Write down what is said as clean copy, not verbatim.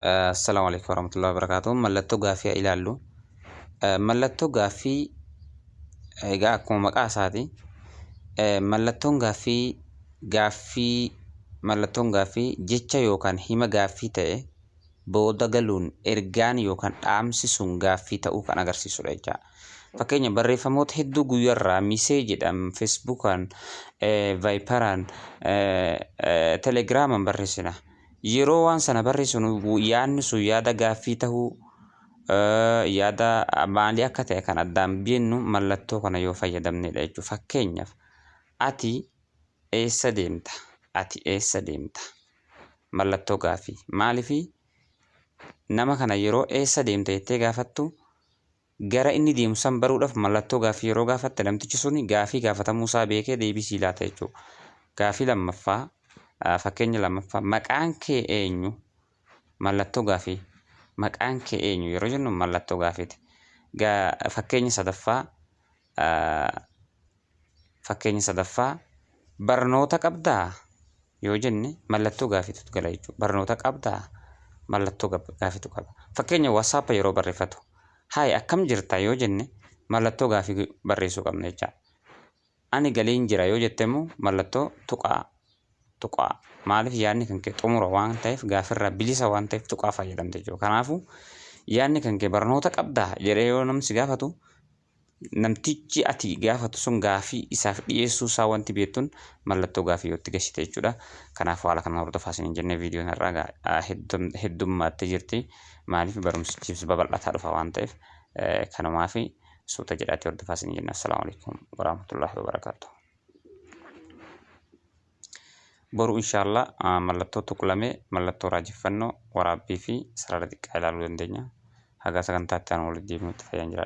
Assalamu alaikum warahmatullahi wabarakatuh. Mallattoo gaaffii ilaallu. Mallattoo gaaffii egaa akkuma maqaa isaati. Mallattoon gaaffii jecha yookaan hima gaaffii ta'e booda galuun ergaan yookaan dhaamsi sun gaaffii ta'uu kan agarsiisudha jechuudha. Fakkeenya barreeffamoota hedduu guyyaarraa miseejiidhaan, feesbuukaan, vaayiparaan, telegiraamaan barreessina. Yeroo waan sana barreessinu yaadni sun yaada gaaffii ta'uu yaada maalii akka ta'e kan addaan beennu mallattoo kana yoo fayyadamnedha jechuudha. Fakkeenyaaf ati eessa deemta? Ati eessa deemta? Mallattoo gaaffii. Maaliifii nama kana yeroo eessa deemta jettee gaafattu gara inni deemu san baruudhaaf mallattoo gaaffii yeroo gaafatte namtichi suni gaaffii gaafatamuusaa beekee deebisii laata jechuudha. Gaaffii lammaffaa fakkeenya lammaffaa maqaan kee eenyu? Mallattoo gaaffii. Maqaan kee eenyu yeroo jennu mallattoo gaaffiiti. Fakkeenya sadaffaa barnoota qabdaa yoo jenne mallattoo gaaffiitu gala jechuudha. Barnoota qabdaa mallattoo gaaffiitu qaba. Fakkeenya WhatsApp yeroo barreeffatu haay akkam jirta yoo jenne mallattoo gaaffii barreessuu qabna jechuudha. Ani galiin jira yoo jette immoo mallattoo tuqaa. Maaliif yaadni kan kee xumura waan ta'eef gaafirraa bilisa waan ta'eef tuqaa fayyadamte jechuudha. Kanaafuu yaadni kan kee barnoota qabdaa jedhee yoo namni gaafatu namtichi ati gaafatu sun gaaffii isaaf dhiyeessuu isaa wanti beektuun mallattoo gaaffii yoo itti gashite jechuudha. Kanaafuu haala kana hordofaa isin jennee viidiyoon irraa heddummaatti jirti. Maaliif barumsichis babal'ataa dhufa waan ta'eef kanumaa fi suuta jedhaatti hordofaa isin jenna. Assalaamu alaikum warahmatullahi wabarakatuh. Boru inshallah mallattoo tuqlamee mallattoo raajeffannoo waraabbii fi sarara xiqqaa ilaaluu dandeenya. Haga sagantaatti aan walitti deebinutti fayyaan jira.